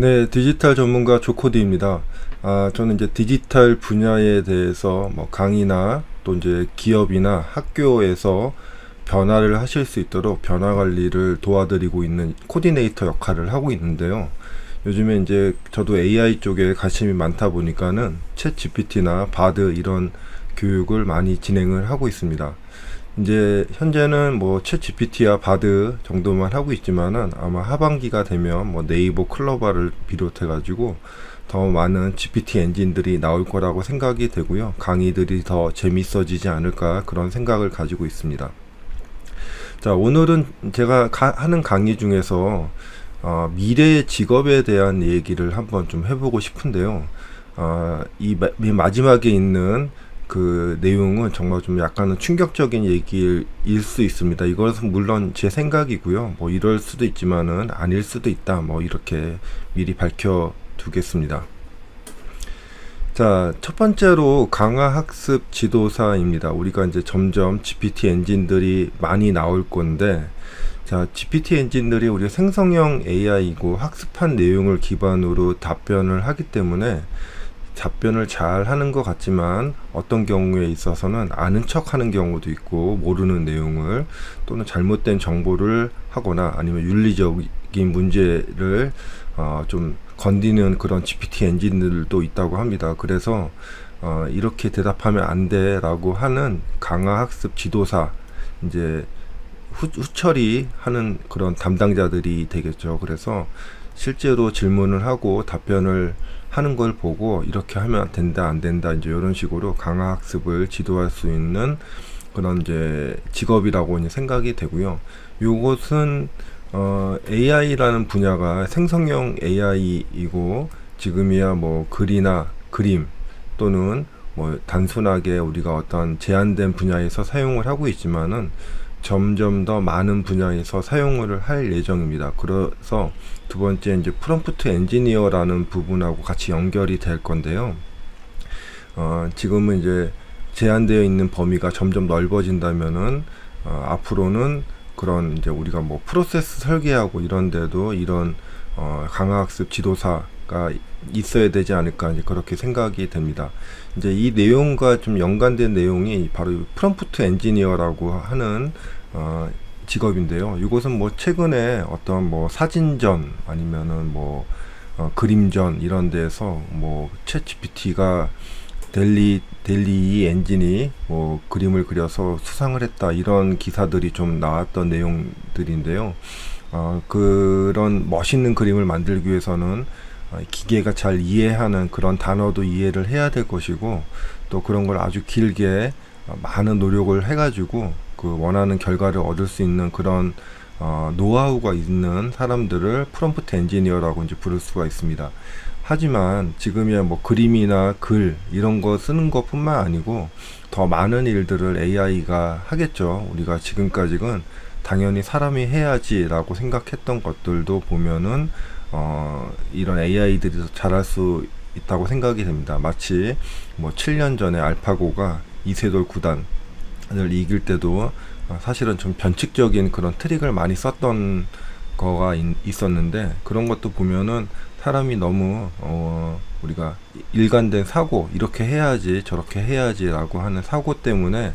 네, 디지털 전문가 조코디입니다. 저는 이제 디지털 분야에 대해서 뭐 강의나 또 이제 기업이나 학교에서 변화를 하실 수 있도록 변화 관리를 도와드리고 있는 코디네이터 역할을 하고 있는데요. 요즘에 이제 저도 AI 쪽에 관심이 많다 보니까는 챗 GPT나 바드 이런 교육을 많이 진행을 하고 있습니다. 이제 현재는 뭐 챗 GPT와 바드 정도만 하고 있지만은 아마 하반기가 되면 뭐 네이버 클로바를 비롯해 가지고 더 많은 GPT 엔진들이 나올 거라고 생각이 되고요. 강의들이 더 재밌어지지 않을까 그런 생각을 가지고 있습니다. 자, 오늘은 제가 하는 강의 중에서 미래의 직업에 대한 얘기를 한번 좀 해보고 싶은데요. 이 마지막에 있는 그 내용은 정말 좀 약간은 충격적인 얘기일 수 있습니다. 이것은 물론 제 생각이고요. 뭐 이럴 수도 있지만은 아닐 수도 있다. 뭐 이렇게 미리 밝혀 두겠습니다. 자, 첫 번째로 강화 학습 지도사입니다. 우리가 이제 점점 GPT 엔진들이 많이 나올 건데, 자, GPT 엔진들이 우리 생성형 AI이고 학습한 내용을 기반으로 답변을 하기 때문에 답변을 잘 하는 것 같지만 어떤 경우에 있어서는 아는 척 하는 경우도 있고 모르는 내용을 또는 잘못된 정보를 하거나 아니면 윤리적인 문제를 좀 건드리는 그런 GPT 엔진들도 있다고 합니다. 그래서 이렇게 대답하면 안 돼 라고 하는 강화 학습 지도사, 이제 후처리하는 그런 담당자들이 되겠죠. 그래서 실제로 질문을 하고 답변을 하는 걸 보고 이렇게 하면 된다 안 된다 이제 이런 식으로 강화 학습을 지도할 수 있는 그런 이제 직업이라고 이제 생각이 되고요. 요것은 AI라는 분야가 생성형 AI이고 지금이야 뭐 글이나 그림 또는 뭐 단순하게 우리가 어떤 제한된 분야에서 사용을 하고 있지만은 점점 더 많은 분야에서 사용을 할 예정입니다. 그래서 두 번째 이제 프롬프트 엔지니어라는 부분하고 같이 연결이 될 건데요. 지금은 이제 제한되어 있는 범위가 점점 넓어진다면은 앞으로는 그런 이제 우리가 뭐 프로세스 설계하고 이런데도 이런 강화학습 지도사가 있어야 되지 않을까 이제 그렇게 생각이 됩니다. 이제 이 내용과 좀 연관된 내용이 바로 프롬프트 엔지니어라고 하는 직업인데요. 이것은 뭐 최근에 어떤 뭐 사진전 아니면은 뭐 그림전 이런 데서 뭐 챗 GPT가 델리 엔진이 뭐 그림을 그려서 수상을 했다 이런 기사들이 좀 나왔던 내용들인데요. 그런 멋있는 그림을 만들기 위해서는 기계가 잘 이해하는 그런 단어도 이해를 해야 될 것이고 또 그런 걸 아주 길게 많은 노력을 해가지고 그 원하는 결과를 얻을 수 있는 그런 노하우가 있는 사람들을 프롬프트 엔지니어라고 이제 부를 수가 있습니다. 하지만 지금이야 뭐 그림이나 글 이런 거 쓰는 것뿐만 아니고 더 많은 일들을 AI가 하겠죠. 우리가 지금까지는 당연히 사람이 해야지라고 생각했던 것들도 보면은 이런 AI들이 더 잘할 수 있다고 생각이 됩니다. 마치 뭐 7년 전에 알파고가 이세돌 구단을 이길 때도 사실은 좀 변칙적인 그런 트릭을 많이 썼던 거가 있었는데 그런 것도 보면은 사람이 너무 우리가 일관된 사고 이렇게 해야지 저렇게 해야지라고 하는 사고 때문에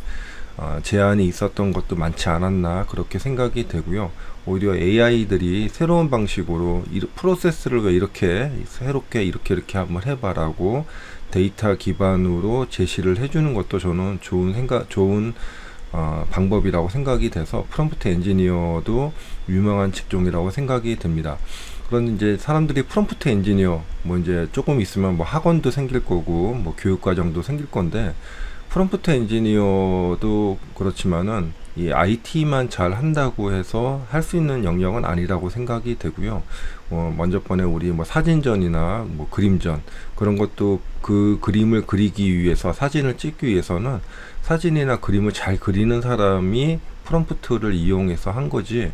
제한이 있었던 것도 많지 않았나 그렇게 생각이 되고요. 오히려 AI들이 새로운 방식으로 프로세스를 왜 이렇게 새롭게 이렇게 한번 해봐라고 데이터 기반으로 제시를 해주는 것도 저는 좋은 방법이라고 생각이 돼서 프롬프트 엔지니어도 유명한 직종이라고 생각이 됩니다. 그런 이제 사람들이 프롬프트 엔지니어 뭐 이제 조금 있으면 뭐 학원도 생길 거고 뭐 교육 과정도 생길 건데 프롬프트 엔지니어도 그렇지만은 이 IT만 잘 한다고 해서 할 수 있는 영역은 아니라고 생각이 되고요. 먼저 번에 우리 뭐 사진전이나 뭐 그림전 그런 것도 그 그림을 그리기 위해서 사진을 찍기 위해서는 사진이나 그림을 잘 그리는 사람이 프롬프트를 이용해서 한 거지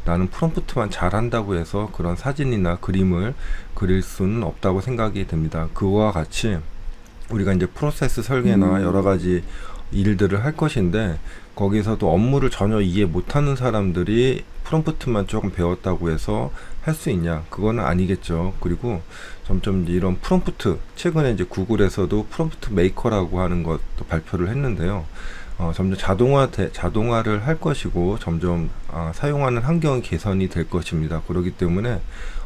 나는 프롬프트만 잘 한다고 해서 그런 사진이나 그림을 그릴 수는 없다고 생각이 됩니다. 그와 같이 우리가 이제 프로세스 설계나 여러 가지 일들을 할 것인데, 거기서도 업무를 전혀 이해 못하는 사람들이 프롬프트만 조금 배웠다고 해서 할 수 있냐? 그거는 아니겠죠. 그리고 점점 이제 이런 프롬프트, 최근에 이제 구글에서도 프롬프트 메이커라고 하는 것도 발표를 했는데요. 점점 자동화를 할 것이고, 점점 사용하는 환경이 개선이 될 것입니다. 그렇기 때문에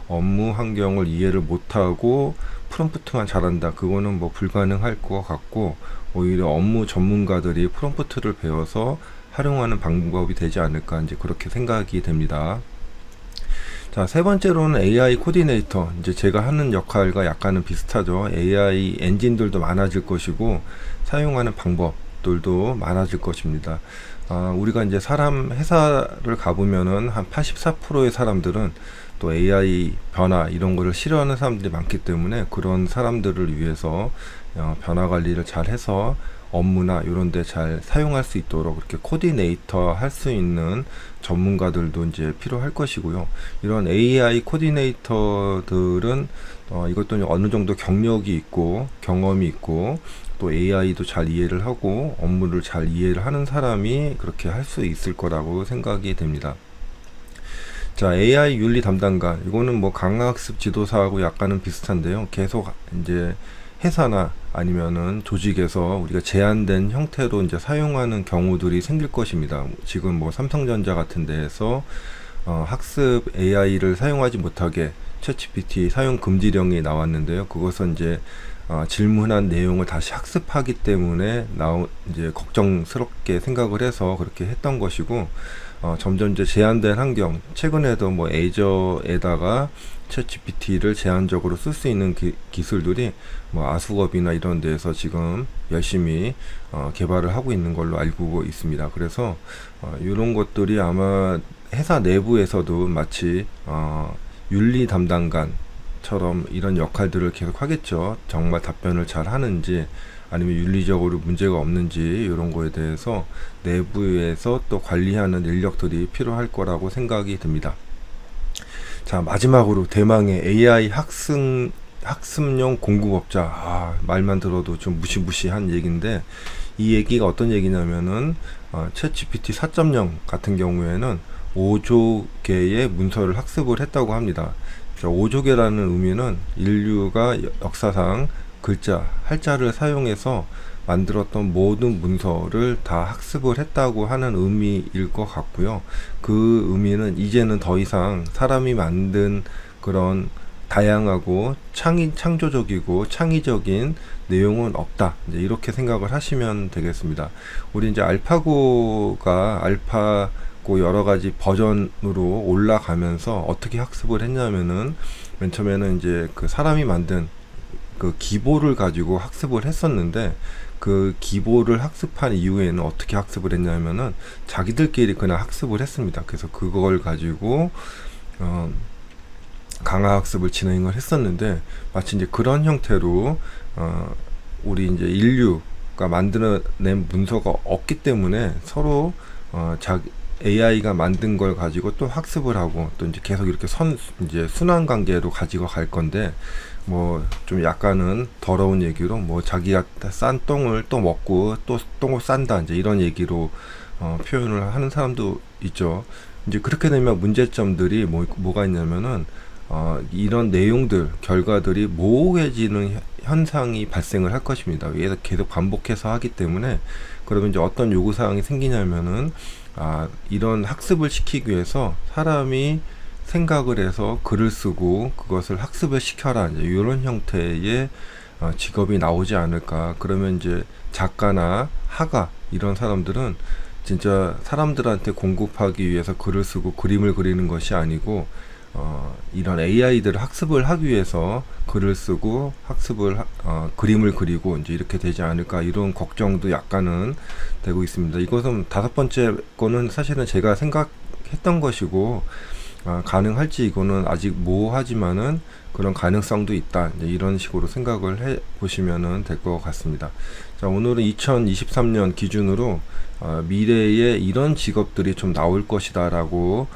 업무 환경을 이해를 못하고 프롬프트만 잘한다, 그거는 뭐 불가능할 것 같고, 오히려 업무 전문가들이 프롬프트를 배워서 활용하는 방법이 되지 않을까, 이제 그렇게 생각이 됩니다. 자, 세 번째로는 AI 코디네이터. 이제 제가 하는 역할과 약간은 비슷하죠. AI 엔진들도 많아질 것이고, 사용하는 방법들도 많아질 것입니다. 우리가 이제 회사를 가보면은 한 84%의 사람들은 또 AI 변화 이런 거를 싫어하는 사람들이 많기 때문에, 그런 사람들을 위해서 변화 관리를 잘 해서 업무나 이런 데 잘 사용할 수 있도록 그렇게 코디네이터 할 수 있는 전문가들도 이제 필요할 것이고요. 이런 AI 코디네이터들은 이것도 어느 정도 경력이 있고 경험이 있고, 또 AI도 잘 이해를 하고 업무를 잘 이해를 하는 사람이 그렇게 할 수 있을 거라고 생각이 됩니다. 자, AI 윤리 담당관. 이거는 뭐 강학습 지도사하고 약간은 비슷한데요. 계속 이제 회사나 아니면은 조직에서 우리가 제한된 형태로 이제 사용하는 경우들이 생길 것입니다. 지금 뭐 삼성전자 같은 데에서 학습 AI를 사용하지 못하게 챗GPT 사용 금지령이 나왔는데요. 그것은 이제 질문한 내용을 다시 학습하기 때문에 이제 걱정스럽게 생각을 해서 그렇게 했던 것이고, 점점 이제 제한된 환경, 최근에도 뭐 애저에다가 챗GPT를 제한적으로 쓸 수 있는 기술들이 뭐 아수업이나 이런 데에서 지금 열심히 개발을 하고 있는 걸로 알고 있습니다. 그래서 이런 것들이 아마 회사 내부에서도 마치 윤리 담당관처럼 이런 역할들을 계속 하겠죠. 정말 답변을 잘 하는지, 아니면 윤리적으로 문제가 없는지, 이런 거에 대해서 내부에서 또 관리하는 인력들이 필요할 거라고 생각이 듭니다. 자, 마지막으로 대망의 AI 학습용 공급업자. 말만 들어도 좀 무시무시한 얘기인데, 이 얘기가 어떤 얘기냐면은 챗 GPT 4.0 같은 경우에는 5조 개의 문서를 학습을 했다고 합니다. 5조 개라는 의미는 인류가 역사상 한자를 사용해서 만들었던 모든 문서를 다 학습을 했다고 하는 의미일 것 같고요. 그 의미는 이제는 더 이상 사람이 만든 그런 다양하고 창조적이고 창의적인 내용은 없다, 이제 이렇게 생각을 하시면 되겠습니다. 우리 이제 알파고 여러 가지 버전으로 올라가면서 어떻게 학습을 했냐면은, 맨 처음에는 이제 그 사람이 만든 그 기보를 가지고 학습을 했었는데, 그 기보를 학습한 이후에는 어떻게 학습을 했냐면은 자기들끼리 그냥 학습을 했습니다. 그래서 그걸 가지고 강화 학습을 진행을 했었는데, 마치 이제 그런 형태로 우리 이제 인류가 만들어낸 문서가 없기 때문에 서로 AI가 만든 걸 가지고 또 학습을 하고, 또 이제 계속 이렇게 이제 순환 관계로 가지고 갈 건데, 뭐 좀 약간은 더러운 얘기로 뭐 자기가 싼 똥을 또 먹고 또 똥을 싼다, 이제 이런 얘기로 표현을 하는 사람도 있죠. 이제 그렇게 되면 문제점들이 뭐가 있냐면은 이런 내용들, 결과들이 모호해지는 현상이 발생을 할 것입니다. 얘가 계속 반복해서 하기 때문에. 그러면 이제 어떤 요구사항이 생기냐면은 이런 학습을 시키기 위해서 사람이 생각을 해서 글을 쓰고 그것을 학습을 시켜라, 이제 이런 형태의 직업이 나오지 않을까. 그러면 이제 작가나 화가, 이런 사람들은 진짜 사람들한테 공급하기 위해서 글을 쓰고 그림을 그리는 것이 아니고, 이런 AI들을 학습을 하기 위해서 글을 쓰고 그림을 그리고 이제 이렇게 되지 않을까, 이런 걱정도 약간은 되고 있습니다. 이것은 다섯 번째 거는 사실은 제가 생각했던 것이고, 가능할지 이거는 아직 모호하지만은 그런 가능성도 있다, 이제 이런 식으로 생각을 해 보시면은 될 것 같습니다. 자, 오늘은 2023년 기준으로 미래에 이런 직업들이 좀 나올 것이다 라고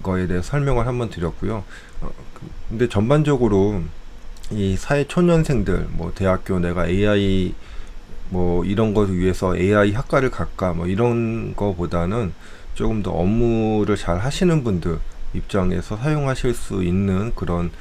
거에 대해 설명을 한번 드렸고요. 근데 전반적으로 이 사회 초년생들, 뭐 대학교 내가 AI 뭐 이런 것을 위해서 AI 학과를 갈까 뭐 이런 거보다는 조금 더 업무를 잘 하시는 분들 입장에서 사용하실 수 있는 그런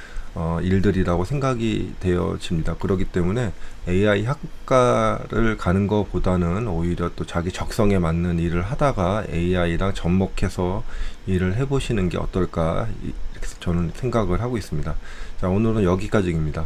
일들이라고 생각이 되어집니다. 그렇기 때문에 AI 학과를 가는 것보다는 오히려 또 자기 적성에 맞는 일을 하다가 AI랑 접목해서 일을 해보시는 게 어떨까 이렇게 저는 생각을 하고 있습니다. 자, 오늘은 여기까지입니다.